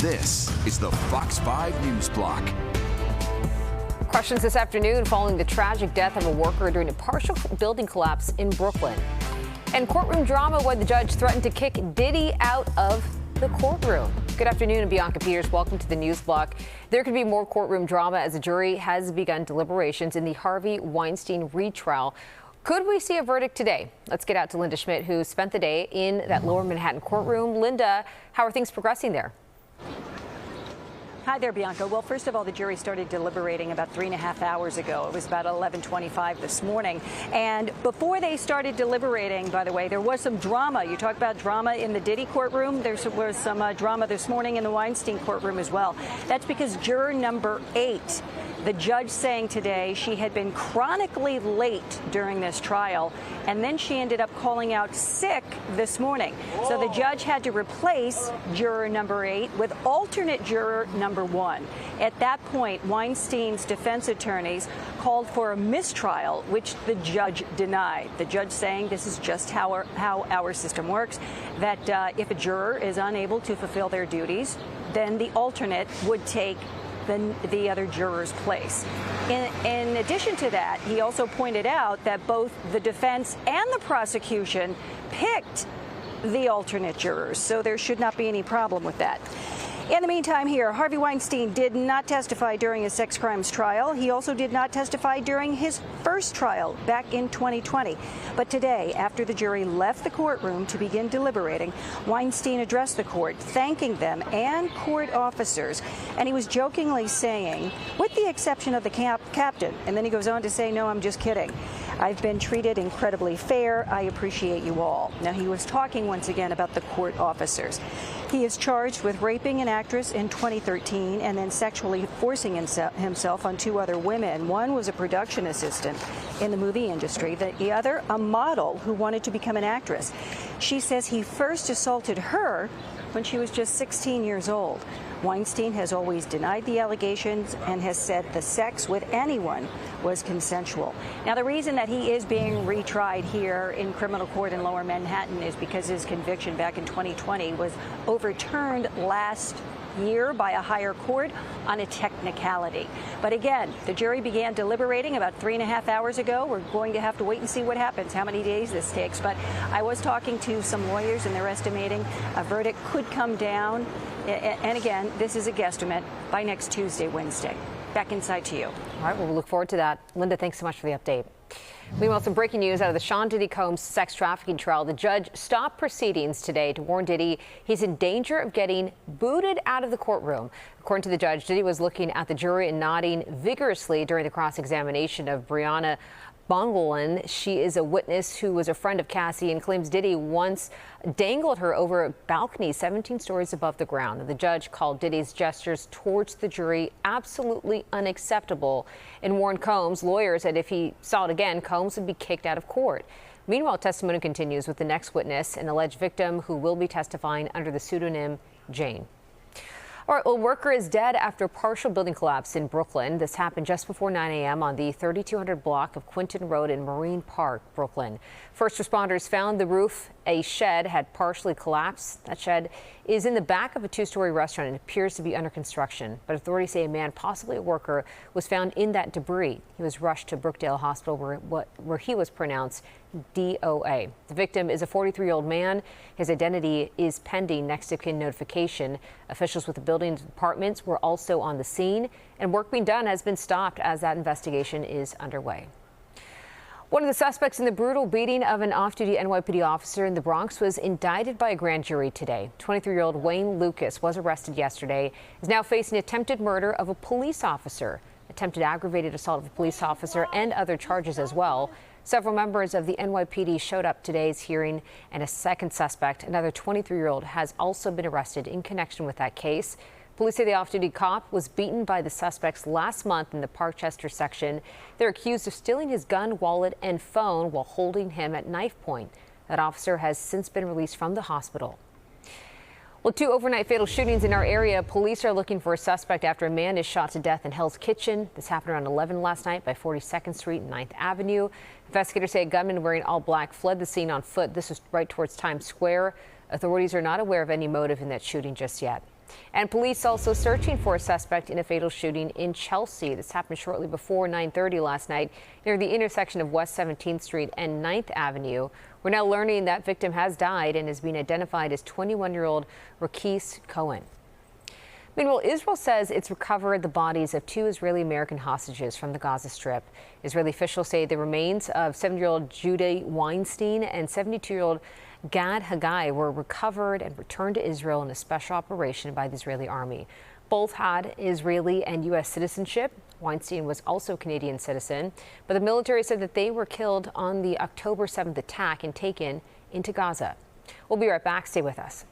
This is the Fox 5 News Block. Questions this afternoon following the tragic death of a worker during a partial building collapse in Brooklyn. And courtroom drama when the judge threatened to kick Diddy out of the courtroom. Good afternoon, I'm Bianca Peters. Welcome to the News Block. There could be more courtroom drama as the jury has begun deliberations in the Harvey Weinstein retrial. Could we see a verdict today? Let's get out to Linda Schmidt, who spent the day in that Lower Manhattan courtroom. Linda, how are things progressing there? Hi there, Bianca. Well, first of all, the jury started deliberating about 3.5 hours ago. It was about 11:25 this morning. And before they started deliberating, by the way, there was some drama. You talk about drama in the Diddy courtroom. There was some drama this morning in the Weinstein courtroom as well. That's because juror number 8, the judge saying today she had been chronically late during this trial, and then she ended up calling out sick this morning. So the judge had to replace juror number 8 with alternate juror number 1. At that point, Weinstein's defense attorneys called for a mistrial, which the judge denied. The judge saying this is just how our system works, that if a juror is unable to fulfill their duties, then the alternate would take the other juror's place. In addition to that, he also pointed out that both the defense and the prosecution picked the alternate jurors, so there should not be any problem with that. In the meantime here, Harvey Weinstein did not testify during his sex crimes trial. He also did not testify during his first trial back in 2020. But today, after the jury left the courtroom to begin deliberating, Weinstein addressed the court, thanking them and court officers. And he was jokingly saying, with the exception of the captain, and then he goes on to say, no, I'm just kidding. I've been treated incredibly fair. I appreciate you all. Now, he was talking once again about the court officers. He is charged with raping an actress in 2013 and then sexually forcing himself on 2 other women. One was a production assistant in the movie industry, the other a model who wanted to become an actress. She says he first assaulted her when she was just 16 years old. Weinstein has always denied the allegations and has said the sex with anyone was consensual. Now, the reason that he is being retried here in criminal court in Lower Manhattan is because his conviction back in 2020 was overturned last year by a higher court on a technicality. But again, the jury began deliberating about 3.5 hours ago. We're going to have to wait and see what happens, how many days this takes. But I was talking to some lawyers, and they're estimating a verdict could come down. And again, this is a guesstimate by next Tuesday, Wednesday. Back inside to you. All right, well, we'll look forward to that. Linda, thanks so much for the update. Meanwhile, some breaking news out of the Sean Diddy Combs sex trafficking trial. The judge stopped proceedings today to warn Diddy he's in danger of getting booted out of the courtroom. According to the judge, Diddy was looking at the jury and nodding vigorously during the cross-examination of Brianna Bongolan. She is a witness who was a friend of Cassie and claims Diddy once dangled her over a balcony 17 stories above the ground. And the judge called Diddy's gestures towards the jury absolutely unacceptable and warned Combs' lawyers that if he saw it again, Combs would be kicked out of court. Meanwhile, testimony continues with the next witness, an alleged victim who will be testifying under the pseudonym Jane. All right, well, a worker is dead after a partial building collapse in Brooklyn. This happened just before 9 a.m. on the 3200 block of Quinton Road in Marine Park, Brooklyn. First responders found the roof, a shed, had partially collapsed. That shed is in the back of a 2-story restaurant and appears to be under construction. But authorities say a man, possibly a worker, was found in that debris. He was rushed to Brookdale Hospital where he was pronounced DOA. The victim is a 43-year-old man. His identity is pending next of kin notification. Officials with the building departments were also on the scene, and work being done has been stopped as that investigation is underway. One of the suspects in the brutal beating of an off-duty NYPD officer in the Bronx was indicted by a grand jury today. 23-year-old Wayne Lucas was arrested yesterday, is now facing attempted murder of a police officer, attempted aggravated assault of a police officer, and other charges as well. Several members of the NYPD showed up today's hearing, and a second suspect, another 23-year-old, has also been arrested in connection with that case. Police say the off-duty cop was beaten by the suspects last month in the Parkchester section. They're accused of stealing his gun, wallet, and phone while holding him at knife point. That officer has since been released from the hospital. Well, 2 overnight fatal shootings in our area. Police are looking for a suspect after a man is shot to death in Hell's Kitchen. This happened around 11 last night by 42nd Street and 9th Avenue. Investigators say a gunman wearing all black fled the scene on foot. This was right towards Times Square. Authorities are not aware of any motive in that shooting just yet. And police also searching for a suspect in a fatal shooting in Chelsea. This happened shortly before 9:30 last night near the intersection of West 17th Street and 9th Avenue. We're now learning that victim has died and is being identified as 21-year-old Rakis Cohen. Meanwhile, Israel says it's recovered the bodies of 2 Israeli-American hostages from the Gaza Strip. Israeli officials say the remains of 7-year-old Judah Weinstein and 72-year-old Gad Haggai were recovered and returned to Israel in a special operation by the Israeli army. Both had Israeli and U.S. citizenship. Weinstein was also a Canadian citizen, but the military said that they were killed on the October 7th attack and taken into Gaza. We'll be right back. Stay with us.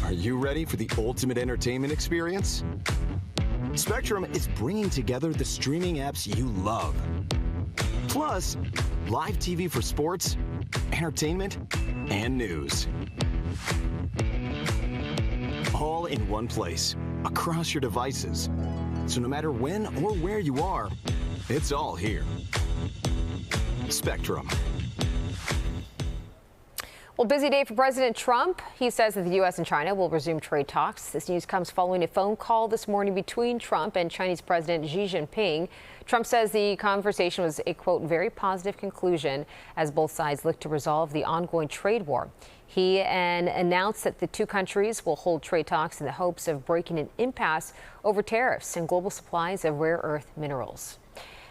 Are you ready for the ultimate entertainment experience? Spectrum is bringing together the streaming apps you love. Plus, live TV for sports, entertainment, and news. All in one place, across your devices. So no matter when or where you are, it's all here. Spectrum. Well, busy day for President Trump. He says that the U.S. and China will resume trade talks. This news comes following a phone call this morning between Trump and Chinese President Xi Jinping. Trump says the conversation was a, quote, very positive conclusion as both sides look to resolve the ongoing trade war. He announced that the two countries will hold trade talks in the hopes of breaking an impasse over tariffs and global supplies of rare earth minerals.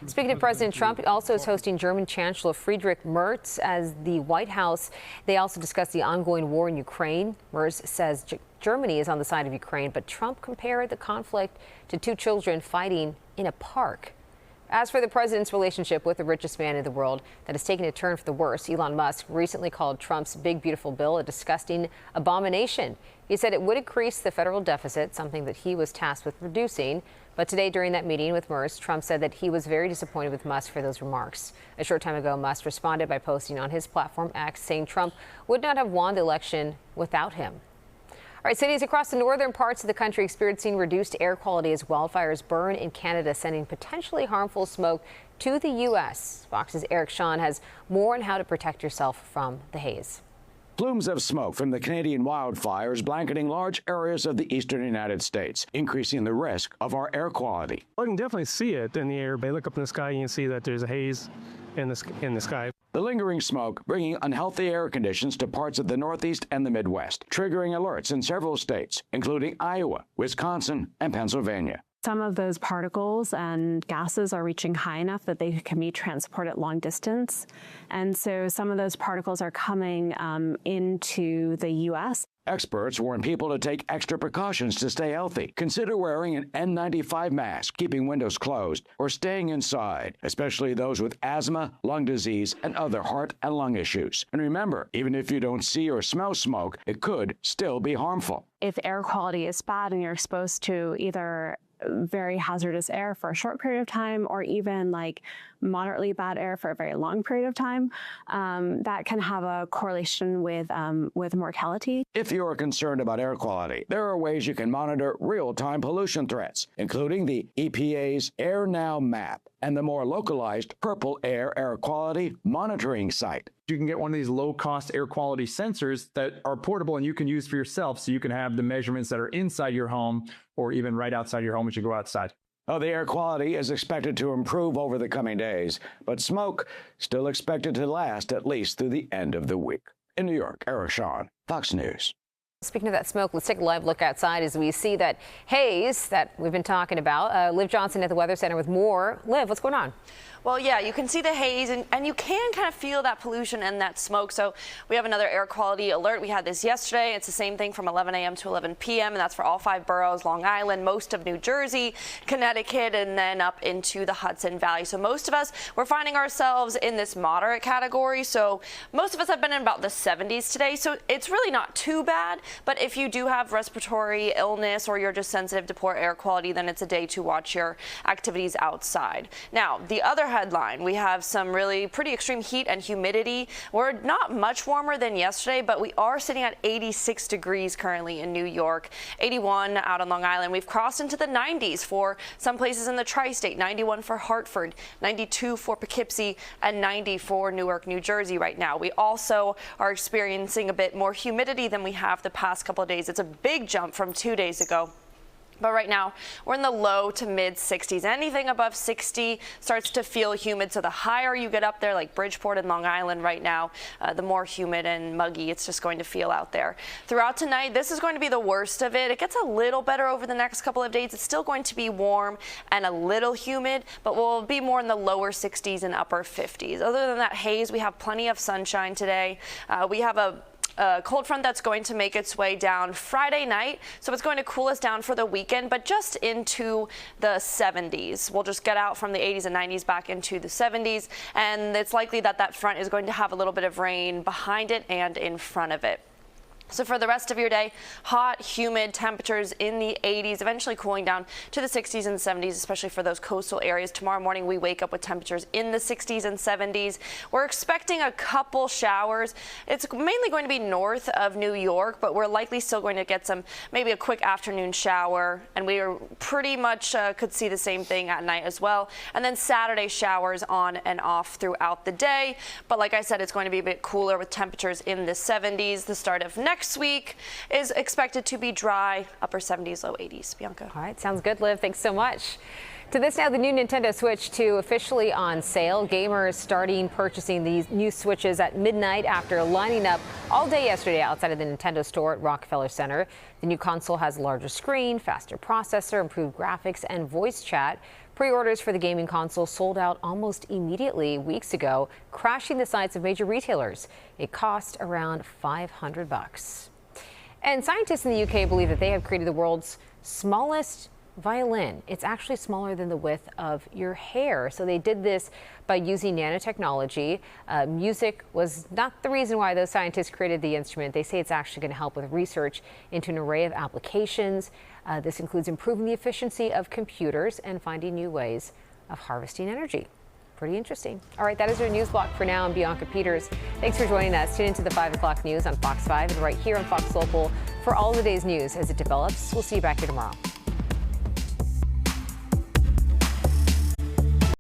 Speaking of President Trump, he also is hosting German Chancellor Friedrich Merz as the White House. They also discussed the ongoing war in Ukraine. Merz says Germany is on the side of Ukraine, but Trump compared the conflict to 2 children fighting in a park. As for the president's relationship with the richest man in the world that has taken a turn for the worse, Elon Musk recently called Trump's big, beautiful bill a disgusting abomination. He said it would increase the federal deficit, something that he was tasked with reducing. But today, during that meeting with Merz, Trump said that he was very disappointed with Musk for those remarks. A short time ago, Musk responded by posting on his platform X, saying Trump would not have won the election without him. All right, cities across the northern parts of the country experiencing reduced air quality as wildfires burn in Canada, sending potentially harmful smoke to the U.S. Fox's Eric Shawn has more on how to protect yourself from the haze. Plumes of smoke from the Canadian wildfires blanketing large areas of the eastern United States, increasing the risk of our air quality. I can definitely see it in the air. They look up in the sky, you can see that there's a haze in the sky. The lingering smoke bringing unhealthy air conditions to parts of the Northeast and the Midwest, triggering alerts in several states, including Iowa, Wisconsin, and Pennsylvania. Some of those particles and gases are reaching high enough that they can be transported long distance. And so some of those particles are coming into the U.S. Experts warn people to take extra precautions to stay healthy. Consider wearing an N95 mask, keeping windows closed, or staying inside, especially those with asthma, lung disease, and other heart and lung issues. And remember, even if you don't see or smell smoke, it could still be harmful. If air quality is bad and you're exposed to either very hazardous air for a short period of time or even like moderately bad air for a very long period of time, that can have a correlation with mortality. If you're concerned about air quality, there are ways you can monitor real-time pollution threats, including the EPA's Air Now map and the more localized Purple Air quality monitoring site. You can get one of these low-cost air quality sensors that are portable and you can use for yourself, so you can have the measurements that are inside your home or even right outside your home as you go outside. Oh, the air quality is expected to improve over the coming days, but smoke still expected to last at least through the end of the week. In New York, Eric Shawn, Fox News. Speaking of that smoke, let's take a live look outside as we see that haze that we've been talking about. Liv Johnson at the Weather Center with more. Liv, what's going on? Well, yeah, you can see the haze and you can kind of feel that pollution and that smoke. So we have another air quality alert. We had this yesterday. It's the same thing from 11 a.m. to 11 p.m. and that's for all 5 boroughs, Long Island, most of New Jersey, Connecticut, and then up into the Hudson Valley. So most of us, we're finding ourselves in this moderate category. So most of us have been in about the 70s today. So it's really not too bad. But if you do have respiratory illness or you're just sensitive to poor air quality, then it's a day to watch your activities outside. Now, the other headline. We have some really pretty extreme heat and humidity. We're not much warmer than yesterday, but we are sitting at 86 degrees currently in New York, 81 out on Long Island. We've crossed into the 90s for some places in the tri-state, 91 for Hartford, 92 for Poughkeepsie, and 90 for Newark, New Jersey right now. We also are experiencing a bit more humidity than we have the past couple of days. It's a big jump from 2 days ago. But right now, we're in the low to mid 60s. Anything above 60 starts to feel humid. So the higher you get up there, like Bridgeport and Long Island right now, the more humid and muggy it's just going to feel out there. Throughout tonight, this is going to be the worst of it. It gets a little better over the next couple of days. It's still going to be warm and a little humid, but we'll be more in the lower 60s and upper 50s. Other than that haze, we have plenty of sunshine today. We have a cold front that's going to make its way down Friday night, so it's going to cool us down for the weekend, but just into the 70s. We'll just get out from the 80s and 90s back into the 70s, and it's likely that that front is going to have a little bit of rain behind it and in front of it. So for the rest of your day, hot, humid temperatures in the 80s, eventually cooling down to the 60s and 70s, especially for those coastal areas. Tomorrow morning, we wake up with temperatures in the 60s and 70s. We're expecting a couple showers. It's mainly going to be north of New York, but we're likely still going to get maybe a quick afternoon shower. And we are pretty much could see the same thing at night as well. And then Saturday showers on and off throughout the day. But like I said, it's going to be a bit cooler with temperatures in the 70s. The start of next week is expected to be dry, upper 70s, low 80s. Bianca. All right, sounds good, Liv. Thanks so much. To this now, the new Nintendo Switch 2 officially on sale. Gamers starting purchasing these new Switches at midnight after lining up all day yesterday outside of the Nintendo store at Rockefeller Center. The new console has a larger screen, faster processor, improved graphics, and voice chat. Pre-orders for the gaming console sold out almost immediately weeks ago, crashing the sites of major retailers. It cost around $500. And scientists in the UK believe that they have created the world's smallest violin. It's actually smaller than the width of your hair. So they did this by using nanotechnology. Music was not the reason why those scientists created the instrument. They say it's actually going to help with research into an array of applications. This includes improving the efficiency of computers and finding new ways of harvesting energy. Pretty interesting. All right, that is your news block for now. I'm Bianca Peters. Thanks for joining us. Tune into the 5 o'clock news on Fox 5 and right here on Fox Local for all of the day's news as it develops. We'll see you back here tomorrow.